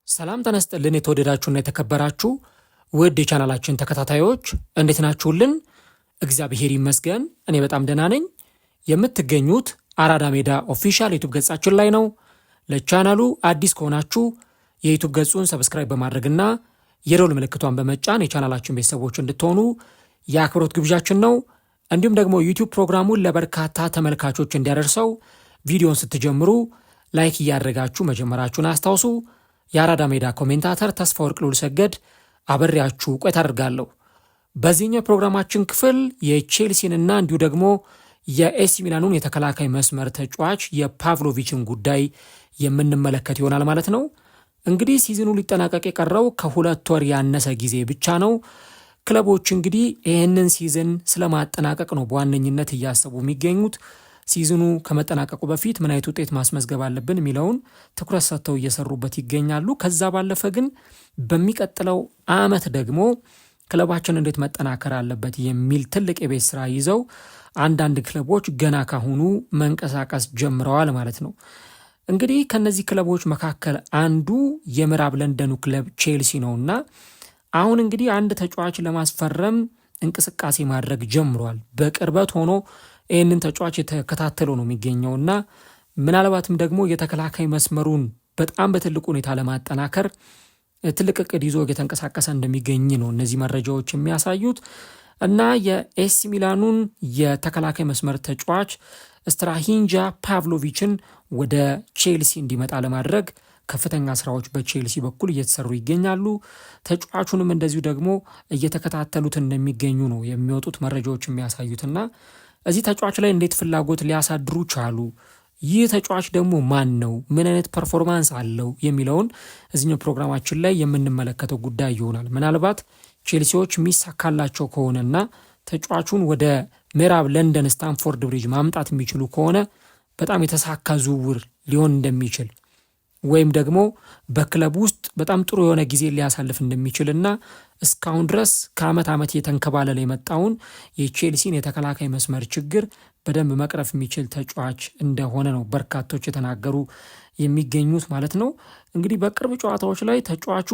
ሰላም ተነስጥልን የተወደዳችሁና የተከበራችሁ ውድ የቻናላችን ተከታታዮች እንዴት ናችሁልን? እግዚአብሔር ይመስገን እኔ በጣም ደህና ነኝ። የምትገኙት አራዳ ሜዳ ኦፊሻል ዩቲዩብ ገጻችን ላይ ነው። ለቻናሉ አዲስ ከሆናችሁ የዩቲዩብ ገጹን ሰብስክራይብ በማድረግና የደወል ምልክቷን በመጫን የቻናላችን ቤተሰቦች እንድትሆኑ የአክብሮት ግብዣችን ነው። እንዲሁም ደግሞ ዩቲዩብ ፕሮግራሙን ለበርካታ ተመልካቾች እንዲያደርሰው ቪዲዮን ስትጀምሩ ላይክ እያደረጋችሁ መጀመራችሁን አስታውሱ። የአራዳ ሜዳ ኮሜንታተር ተስፋ ወርቅ ልዑል ሰገድ አብሬያችሁ ቆይታ አደርጋለሁ። በዚህኛው ፕሮግራማችን ክፍል የቼልሲንና እንዲሁ ደግሞ የኤሲ ሚላኑን የተከላካይ መስመር ተጫዋች የፓቭሎቪችን ጉዳይ የምንመለከት ይሆናል ማለት ነው። እንግዲህ ሲዝኑ ሊጠናቀቅ የቀረው ከ2 ወር ያነሰ ጊዜ ብቻ ነው። ክለቦች እንግዲህ ይህንን ሲዝን ስለማጠናቀቅ ነው በዋነኝነት እያሰቡ የሚገኙት። ሲዝኑ ከመጠናቀቁ በፊት ምን አይነት ውጤት ማስመዝገብ አለብን የሚለውን ትኩረት ሰጥተው እየሰሩበት ይገኛሉ። ከዛ ባለፈ ግን በሚቀጥለው ዓመት ደግሞ ክለባችን እንዴት መጠናከር አለበት የሚል ትልቅ የቤት ስራ ይዘው አንዳንድ ክለቦች ገና ካሁኑ መንቀሳቀስ ጀምረዋል ማለት ነው። እንግዲህ ከነዚህ ክለቦች መካከል አንዱ የምዕራብ ለንደኑ ክለብ ቼልሲ ነውና አሁን እንግዲህ አንድ ተጫዋች ለማስፈረም እንቅስቃሴ ማድረግ ጀምሯል። በቅርበት ሆኖ ይህንን ተጫዋች የተከታተለው ነው የሚገኘውና ምናልባትም ደግሞ የተከላካይ መስመሩን በጣም በትልቅ ሁኔታ ለማጠናከር ትልቅ እቅድ ይዞ የተንቀሳቀሰ እንደሚገኝ ነው እነዚህ መረጃዎች የሚያሳዩት። እና የኤሲ ሚላኑን የተከላካይ መስመር ተጫዋች ስትራሂንጃ ፓቭሎቪችን ወደ ቼልሲ እንዲመጣ ለማድረግ ከፍተኛ ስራዎች በቼልሲ በኩል እየተሰሩ ይገኛሉ። ተጫዋቹንም እንደዚሁ ደግሞ እየተከታተሉት እንደሚገኙ ነው የሚወጡት መረጃዎች የሚያሳዩትና እዚህ ተጫዋች ላይ እንዴት ፍላጎት ሊያሳድሩ ቻሉ? ይህ ተጫዋች ደግሞ ማን ነው? ምን አይነት ፐርፎርማንስ አለው? የሚለውን እዚህኛው ፕሮግራማችን ላይ የምንመለከተው ጉዳይ ይሆናል። ምናልባት ቼልሲዎች የሚሳካላቸው ከሆነና ተጫዋቹን ወደ ምዕራብ ለንደን ስታንፎርድ ብሪጅ ማምጣት የሚችሉ ከሆነ በጣም የተሳካ ዝውውር ሊሆን እንደሚችል ወይም ደግሞ በክለብ ውስጥ በጣም ጥሩ የሆነ ጊዜ ሊያሳልፍ እንደሚችልና እስካሁን ድረስ ከዓመት ዓመት የተንከባለለ የመጣውን የቼልሲን የተከላካይ መስመር ችግር በደንብ መቅረፍ የሚችል ተጫዋች እንደሆነ ነው በርካቶች የተናገሩ የሚገኙት ማለት ነው። እንግዲህ በቅርብ ጨዋታዎች ላይ ተጫዋቹ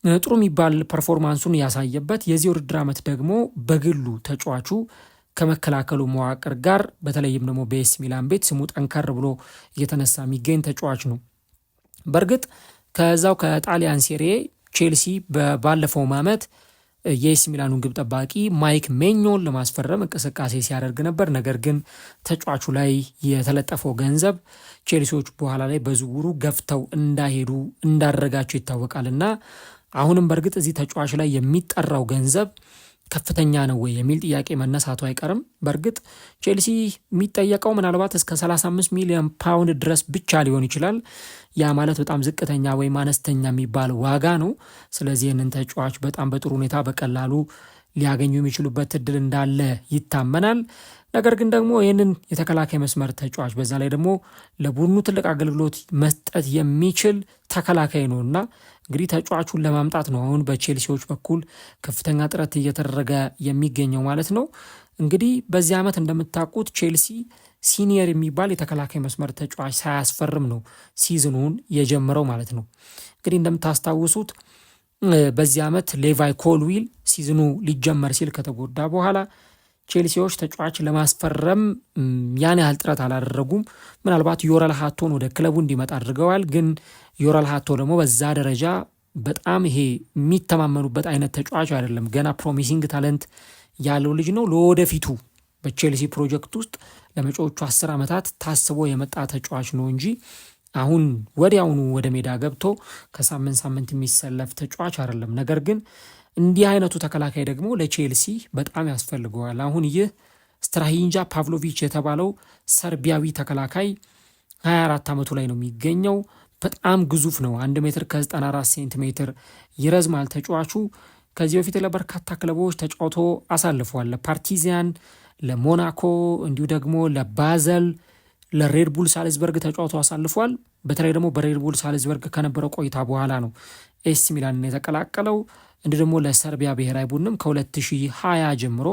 ጥሩ የሚባል ፐርፎርማንሱን ያሳየበት፣ የዚህ ውድድር ዓመት ደግሞ በግሉ ተጫዋቹ ከመከላከሉ መዋቅር ጋር በተለይም ደግሞ በኤሲ ሚላን ቤት ስሙ ጠንከር ብሎ እየተነሳ የሚገኝ ተጫዋች ነው። በእርግጥ ከዛው ከጣሊያን ሴሪዬ ቼልሲ ባለፈው ዓመት የኤሲ ሚላኑን ግብ ጠባቂ ማይክ ሜኞን ለማስፈረም እንቅስቃሴ ሲያደርግ ነበር። ነገር ግን ተጫዋቹ ላይ የተለጠፈው ገንዘብ ቼልሲዎች በኋላ ላይ በዝውውሩ ገፍተው እንዳሄዱ እንዳደረጋቸው ይታወቃልና አሁንም በእርግጥ እዚህ ተጫዋች ላይ የሚጠራው ገንዘብ ከፍተኛ ነው ወይ የሚል ጥያቄ መነሳቱ አይቀርም። በእርግጥ ቼልሲ የሚጠየቀው ምናልባት እስከ 35 ሚሊዮን ፓውንድ ድረስ ብቻ ሊሆን ይችላል። ያ ማለት በጣም ዝቅተኛ ወይም አነስተኛ የሚባል ዋጋ ነው። ስለዚህ ይህንን ተጫዋች በጣም በጥሩ ሁኔታ በቀላሉ ሊያገኙ የሚችሉበት እድል እንዳለ ይታመናል። ነገር ግን ደግሞ ይህንን የተከላካይ መስመር ተጫዋች በዛ ላይ ደግሞ ለቡድኑ ትልቅ አገልግሎት መስጠት የሚችል ተከላካይ ነውና እንግዲህ ተጫዋቹን ለማምጣት ነው አሁን በቼልሲዎች በኩል ከፍተኛ ጥረት እየተደረገ የሚገኘው ማለት ነው። እንግዲህ በዚህ ዓመት እንደምታውቁት ቼልሲ ሲኒየር የሚባል የተከላካይ መስመር ተጫዋች ሳያስፈርም ነው ሲዝኑን የጀመረው ማለት ነው። እንግዲህ እንደምታስታውሱት በዚህ ዓመት ሌቫይ ኮልዊል ሲዝኑ ሊጀመር ሲል ከተጎዳ በኋላ ቼልሲዎች ተጫዋች ለማስፈረም ያን ያህል ጥረት አላደረጉም። ምናልባት ዮረል ሃቶን ወደ ክለቡ እንዲመጣ አድርገዋል። ግን ዮረል ሃቶ ደግሞ በዛ ደረጃ በጣም ይሄ የሚተማመኑበት አይነት ተጫዋች አይደለም። ገና ፕሮሚሲንግ ታለንት ያለው ልጅ ነው። ለወደፊቱ በቼልሲ ፕሮጀክት ውስጥ ለመጪዎቹ 10 ዓመታት ታስቦ የመጣ ተጫዋች ነው እንጂ አሁን ወዲያውኑ ወደ ሜዳ ገብቶ ከሳምንት ሳምንት የሚሰለፍ ተጫዋች አይደለም። ነገር ግን እንዲህ አይነቱ ተከላካይ ደግሞ ለቼልሲ በጣም ያስፈልገዋል። አሁን ይህ ስትራሂንጃ ፓቭሎቪች የተባለው ሰርቢያዊ ተከላካይ 24 ዓመቱ ላይ ነው የሚገኘው። በጣም ግዙፍ ነው። 1 ሜትር ከ94 ሴንቲሜትር ይረዝማል ተጫዋቹ። ከዚህ በፊት ለበርካታ ክለቦች ተጫውቶ አሳልፏል። ለፓርቲዚያን፣ ለሞናኮ እንዲሁ ደግሞ ለባዘል፣ ለሬድቡል ሳልዝበርግ ተጫውቶ አሳልፏል። በተለይ ደግሞ በሬድቡል ሳልዝበርግ ከነበረው ቆይታ በኋላ ነው ኤሲ ሚላንን የተቀላቀለው። እንዲሁ ደግሞ ለሰርቢያ ብሔራዊ ቡድንም ከ2020 ጀምሮ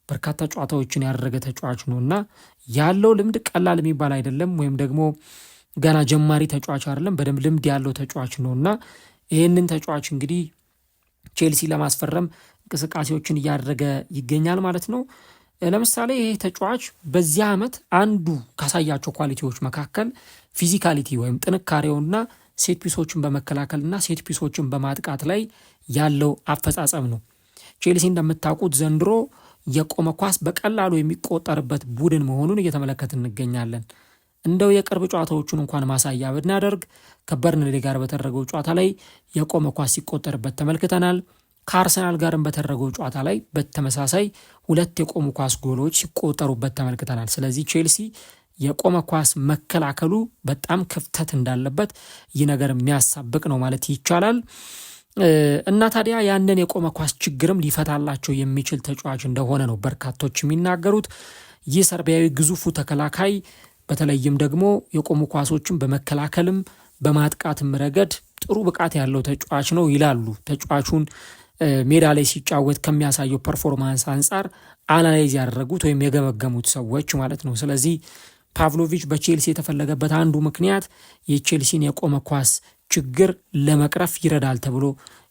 በርካታ ጨዋታዎችን ያደረገ ተጫዋች ነውና ያለው ልምድ ቀላል የሚባል አይደለም። ወይም ደግሞ ገና ጀማሪ ተጫዋች አይደለም፣ በደንብ ልምድ ያለው ተጫዋች ነውና ይህንን ተጫዋች እንግዲህ ቼልሲ ለማስፈረም እንቅስቃሴዎችን እያደረገ ይገኛል ማለት ነው። ለምሳሌ ይሄ ተጫዋች በዚህ ዓመት አንዱ ካሳያቸው ኳሊቲዎች መካከል ፊዚካሊቲ ወይም ጥንካሬውና ሴት ፒሶችን በመከላከልና ሴት ፒሶችን በማጥቃት ላይ ያለው አፈጻጸም ነው። ቼልሲ እንደምታውቁት ዘንድሮ የቆመ ኳስ በቀላሉ የሚቆጠርበት ቡድን መሆኑን እየተመለከት እንገኛለን። እንደው የቅርብ ጨዋታዎቹን እንኳን ማሳያ ብናደርግ ከበርንሌ ጋር በተደረገው ጨዋታ ላይ የቆመ ኳስ ሲቆጠርበት ተመልክተናል። ከአርሰናል ጋርም በተደረገው ጨዋታ ላይ በተመሳሳይ 2 የቆሙ ኳስ ጎሎች ሲቆጠሩበት ተመልክተናል። ስለዚህ ቼልሲ የቆመ ኳስ መከላከሉ በጣም ክፍተት እንዳለበት ይህ ነገር የሚያሳብቅ ነው ማለት ይቻላል። እና ታዲያ ያንን የቆመ ኳስ ችግርም ሊፈታላቸው የሚችል ተጫዋች እንደሆነ ነው በርካቶች የሚናገሩት። ይህ ሰርቢያዊ ግዙፉ ተከላካይ በተለይም ደግሞ የቆሙ ኳሶችን በመከላከልም በማጥቃትም ረገድ ጥሩ ብቃት ያለው ተጫዋች ነው ይላሉ። ተጫዋቹን ሜዳ ላይ ሲጫወት ከሚያሳየው ፐርፎርማንስ አንጻር አናላይዝ ያደረጉት ወይም የገመገሙት ሰዎች ማለት ነው። ስለዚህ ፓቭሎቪች በቼልሲ የተፈለገበት አንዱ ምክንያት የቼልሲን የቆመ ኳስ ችግር ለመቅረፍ ይረዳል ተብሎ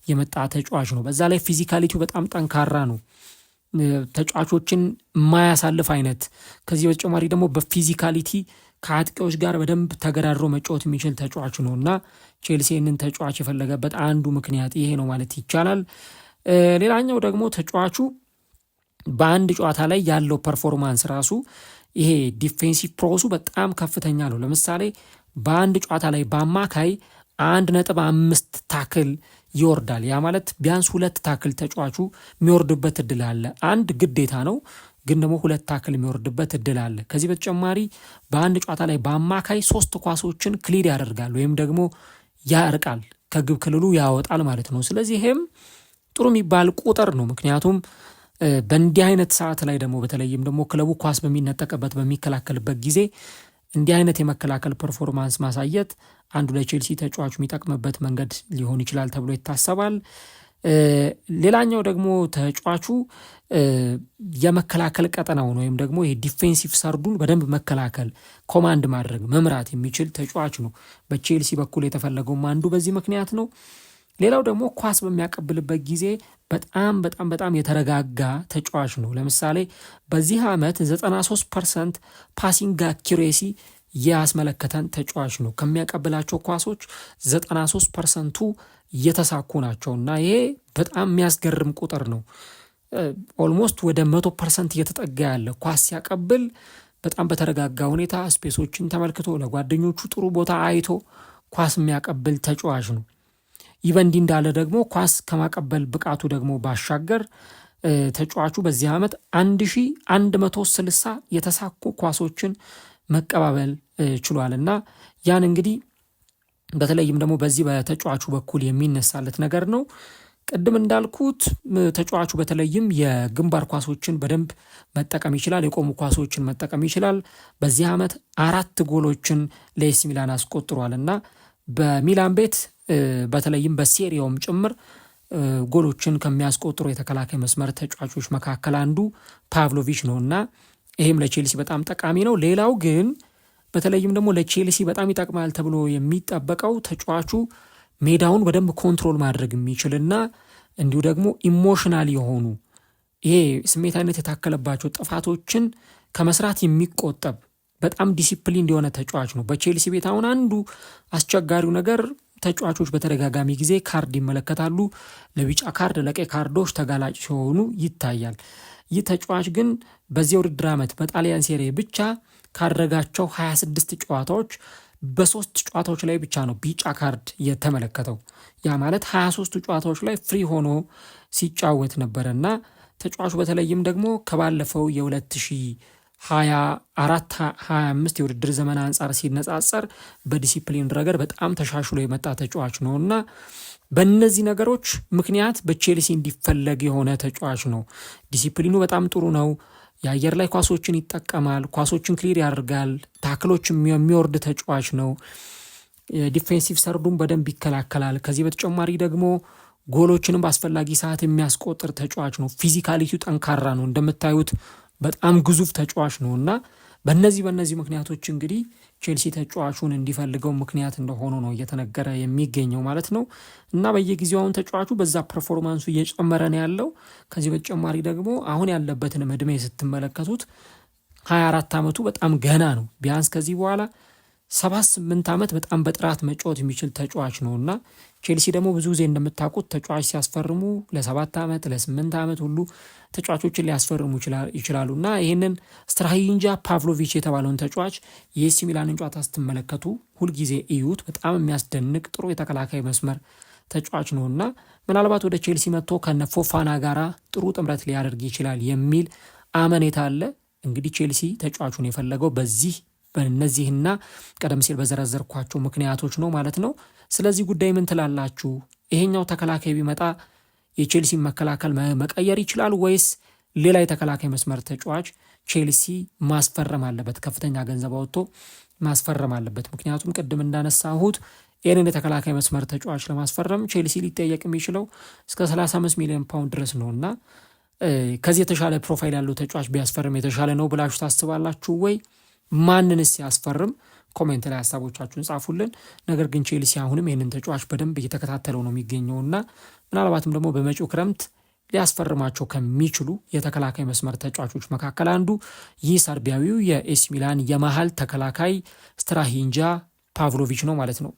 የመጣ ተጫዋች ነው። በዛ ላይ ፊዚካሊቲው በጣም ጠንካራ ነው። ተጫዋቾችን የማያሳልፍ አይነት፣ ከዚህ በተጨማሪ ደግሞ በፊዚካሊቲ ከአጥቂዎች ጋር በደንብ ተገዳድሮ መጫወት የሚችል ተጫዋች ነው እና ቼልሲ ይህንን ተጫዋች የፈለገበት አንዱ ምክንያት ይሄ ነው ማለት ይቻላል። ሌላኛው ደግሞ ተጫዋቹ በአንድ ጨዋታ ላይ ያለው ፐርፎርማንስ ራሱ ይሄ ዲፌንሲቭ ፕሮሱ በጣም ከፍተኛ ነው። ለምሳሌ በአንድ ጨዋታ ላይ በአማካይ 1.5 ታክል ይወርዳል። ያ ማለት ቢያንስ 2 ታክል ተጫዋቹ የሚወርድበት እድል አለ። አንድ ግዴታ ነው፣ ግን ደግሞ 2 ታክል የሚወርድበት እድል አለ። ከዚህ በተጨማሪ በአንድ ጨዋታ ላይ በአማካይ 3 ኳሶችን ክሊር ያደርጋል ወይም ደግሞ ያርቃል፣ ከግብ ክልሉ ያወጣል ማለት ነው። ስለዚህ ይሄም ጥሩ የሚባል ቁጥር ነው። ምክንያቱም በእንዲህ አይነት ሰዓት ላይ ደግሞ በተለይም ደግሞ ክለቡ ኳስ በሚነጠቅበት በሚከላከልበት ጊዜ እንዲህ አይነት የመከላከል ፐርፎርማንስ ማሳየት አንዱ ለቼልሲ ተጫዋቹ የሚጠቅምበት መንገድ ሊሆን ይችላል ተብሎ ይታሰባል። ሌላኛው ደግሞ ተጫዋቹ የመከላከል ቀጠናውን ወይም ደግሞ የዲፌንሲቭ ሰርዱን በደንብ መከላከል፣ ኮማንድ ማድረግ፣ መምራት የሚችል ተጫዋች ነው። በቼልሲ በኩል የተፈለገውም አንዱ በዚህ ምክንያት ነው። ሌላው ደግሞ ኳስ በሚያቀብልበት ጊዜ በጣም የተረጋጋ ተጫዋች ነው። ለምሳሌ በዚህ ዓመት 93% ፓሲንግ አኪሬሲ ያስመለከተን ተጫዋች ነው። ከሚያቀብላቸው ኳሶች 93%ቱ እየተሳኩ ናቸው እና ይሄ በጣም የሚያስገርም ቁጥር ነው። ኦልሞስት ወደ 100% እየተጠጋ ያለ ኳስ ሲያቀብል በጣም በተረጋጋ ሁኔታ ስፔሶችን ተመልክቶ ለጓደኞቹ ጥሩ ቦታ አይቶ ኳስ የሚያቀብል ተጫዋች ነው። ይህ በእንዲህ እንዳለ ደግሞ ኳስ ከማቀበል ብቃቱ ደግሞ ባሻገር ተጫዋቹ በዚህ ዓመት 1160 የተሳኩ ኳሶችን መቀባበል ችሏል እና ያን እንግዲህ በተለይም ደግሞ በዚህ በተጫዋቹ በኩል የሚነሳለት ነገር ነው። ቅድም እንዳልኩት ተጫዋቹ በተለይም የግንባር ኳሶችን በደንብ መጠቀም ይችላል፣ የቆሙ ኳሶችን መጠቀም ይችላል። በዚህ ዓመት 4 ጎሎችን ለኤሲ ሚላን አስቆጥሯል እና በሚላን ቤት በተለይም በሴሪያውም ጭምር ጎሎችን ከሚያስቆጥሩ የተከላካይ መስመር ተጫዋቾች መካከል አንዱ ፓቭሎቪች ነው እና ይሄም ለቼልሲ በጣም ጠቃሚ ነው። ሌላው ግን በተለይም ደግሞ ለቼልሲ በጣም ይጠቅማል ተብሎ የሚጠበቀው ተጫዋቹ ሜዳውን በደንብ ኮንትሮል ማድረግ የሚችልና እንዲሁ ደግሞ ኢሞሽናል የሆኑ ይሄ ስሜታዊነት የታከለባቸው ጥፋቶችን ከመስራት የሚቆጠብ በጣም ዲሲፕሊን የሆነ ተጫዋች ነው። በቼልሲ ቤት አሁን አንዱ አስቸጋሪው ነገር ተጫዋቾች በተደጋጋሚ ጊዜ ካርድ ይመለከታሉ። ለቢጫ ካርድ፣ ለቀይ ካርዶች ተጋላጭ ሲሆኑ ይታያል። ይህ ተጫዋች ግን በዚህ ውድድር ዓመት በጣሊያን ሴሪ ብቻ ካደረጋቸው 26 ጨዋታዎች በ3 ጨዋታዎች ላይ ብቻ ነው ቢጫ ካርድ የተመለከተው። ያ ማለት 23 ጨዋታዎች ላይ ፍሪ ሆኖ ሲጫወት ነበረና ተጫዋቹ በተለይም ደግሞ ከባለፈው የ2024-25 የውድድር ዘመን አንጻር ሲነጻጸር በዲሲፕሊን ረገድ በጣም ተሻሽሎ የመጣ ተጫዋች ነውና በእነዚህ ነገሮች ምክንያት በቼልሲ እንዲፈለግ የሆነ ተጫዋች ነው። ዲሲፕሊኑ በጣም ጥሩ ነው። የአየር ላይ ኳሶችን ይጠቀማል፣ ኳሶችን ክሊር ያደርጋል፣ ታክሎች የሚወርድ ተጫዋች ነው። ዲፌንሲቭ ሰርዱን በደንብ ይከላከላል። ከዚህ በተጨማሪ ደግሞ ጎሎችንም በአስፈላጊ ሰዓት የሚያስቆጥር ተጫዋች ነው። ፊዚካሊቲው ጠንካራ ነው። እንደምታዩት በጣም ግዙፍ ተጫዋች ነው እና በእነዚህ ምክንያቶች እንግዲህ ቼልሲ ተጫዋቹን እንዲፈልገው ምክንያት እንደሆኑ ነው እየተነገረ የሚገኘው ማለት ነው። እና በየጊዜው አሁን ተጫዋቹ በዛ ፐርፎርማንሱ እየጨመረ ነው ያለው። ከዚህ በተጨማሪ ደግሞ አሁን ያለበትን እድሜ ስትመለከቱት 24 ዓመቱ በጣም ገና ነው። ቢያንስ ከዚህ በኋላ 7-8 ዓመት በጣም በጥራት መጫወት የሚችል ተጫዋች ነው እና ቼልሲ ደግሞ ብዙ ጊዜ እንደምታውቁት ተጫዋች ሲያስፈርሙ ለ7 ዓመት ለ8 ዓመት ሁሉ ተጫዋቾችን ሊያስፈርሙ ይችላሉ እና ይህንን ስትራሂንጃ ፓቭሎቪች የተባለውን ተጫዋች የኤሲ ሚላንን ጨዋታ ስትመለከቱ ሁልጊዜ እዩት። በጣም የሚያስደንቅ ጥሩ የተከላካይ መስመር ተጫዋች ነው እና ምናልባት ወደ ቼልሲ መጥቶ ከነ ፎፋና ጋራ ጥሩ ጥምረት ሊያደርግ ይችላል የሚል አመኔታ አለ። እንግዲህ ቼልሲ ተጫዋቹን የፈለገው በእነዚህና ቀደም ሲል በዘረዘርኳቸው ምክንያቶች ነው ማለት ነው። ስለዚህ ጉዳይ ምን ትላላችሁ? ይሄኛው ተከላካይ ቢመጣ የቼልሲ መከላከል መቀየር ይችላል ወይስ ሌላ የተከላካይ መስመር ተጫዋች ቼልሲ ማስፈረም አለበት? ከፍተኛ ገንዘብ አውጥቶ ማስፈረም አለበት። ምክንያቱም ቅድም እንዳነሳሁት ይህንን የተከላካይ መስመር ተጫዋች ለማስፈረም ቼልሲ ሊጠየቅ የሚችለው እስከ 35 ሚሊዮን ፓውንድ ድረስ ነው እና ከዚህ የተሻለ ፕሮፋይል ያለው ተጫዋች ቢያስፈርም የተሻለ ነው ብላችሁ ታስባላችሁ ወይ? ማንንስ ያስፈርም? ኮሜንት ላይ ሀሳቦቻችሁን ጻፉልን። ነገር ግን ቼልሲ አሁንም ይህንን ተጫዋች በደንብ እየተከታተለው ነው የሚገኘውና ምናልባትም ደግሞ በመጪው ክረምት ሊያስፈርማቸው ከሚችሉ የተከላካይ መስመር ተጫዋቾች መካከል አንዱ ይህ ሰርቢያዊው የኤሲ ሚላን የመሃል ተከላካይ ስትራሂንጃ ፓቭሎቪች ነው ማለት ነው።